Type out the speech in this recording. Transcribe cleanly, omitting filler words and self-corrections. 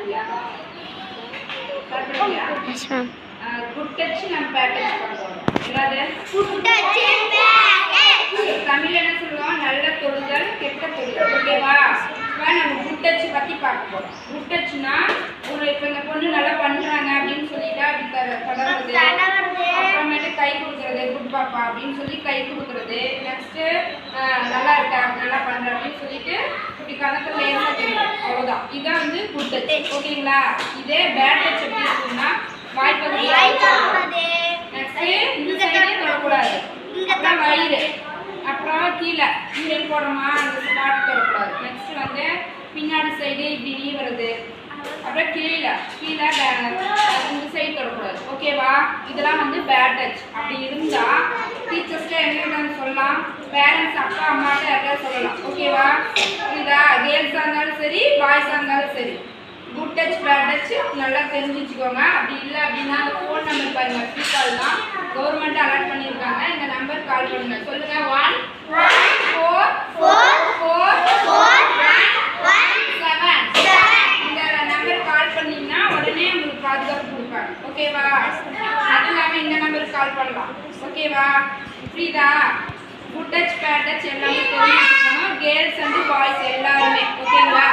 Yes, ma'am. Good touch and bad touch பண்ணுவோம். என்னது? Good touch and bad touch. தமிழ்ல என்ன சொல்லுவோம்? நல்ல தொடுதல், கெட்ட தொடுதல். ஓகேவா? இப்போ நம்ம good touch பத்தி பார்க்க போறோம். Good touchனா ஒரு இப்ப இந்த பொண்ணு நல்லா பண்றாங்க அப்படினு சொல்லிட்டா அப்படி தடவுறது. அப்புறமேட்டு கை கொடுக்கிறது, குட் பாப்பா அப்படினு சொல்லி கை கொடுக்கிறது. நெக்ஸ்ட் நல்லா இருக்கா, நல்லா பண்ற அப்படினு சொல்லிட்டு இப்படி கணத்துல லேசா தெரியும். அவ்வளவுதான். இதான் வந்து good touch. ஓகேங்களா? இதே bad touch எப்படி இருக்குன்னா வாய் பகுதி நெக்ஸ்ட் இந்த சைடு தொடக்கூடாது. அப்புறம் வயிறு, அப்புறம் கீழே கீழே போடுறோமா அந்த ஸ்பாட் தொடக்கூடாது. நெக்ஸ்ட் வந்து பின்னாடி சைடு இப்படி நீ வருது. அப்புறம் கீழே கீழே இந்த சைடு தொடக்கூடாது. ஓகேவா? இதெல்லாம் வந்து பேட் டச். அப்படி இருந்தால் டீச்சர்ஸ்ல என்ன சொல்லலாம், பேரண்ட்ஸ் அப்பா அம்மாட்ட யாராவது சொல்லலாம். ஓகேவா? புரியுதா? கேர்ள்ஸாக இருந்தாலும் சரி, பாய்ஸாக இருந்தாலும் சரி, குட் டச் பேட் டச் நல்லா தெரிஞ்சு வச்சுக்கோங்க. அப்படி இல்லை அப்படின்னா அந்த ஃபோன் நம்பர் பாருங்கள், ஃப்ரீ கால் தான், கவர்மெண்ட் அலாட் பண்ணியிருக்காங்க. இந்த நம்பர் கால் பண்ணுங்க. சொல்லுங்க. 1 4 4 4 1 7. இந்த நம்பர் கால் பண்ணீங்கன்னா உடனே உங்களுக்கு பாதுகாப்பு கொடுப்பாங்க. ஓகேவா? அது இல்லாமல் இந்த நம்பருக்கு கால் பண்ணலாம். ஓகேவா? புரியுதா? குட் டச் பேட் டச் எல்லாமே தெரிஞ்சு வச்சுக்கணும். கேர்ள்ஸ் அண்ட் பாய்ஸ் எல்லாருமே. ஓகேங்களா?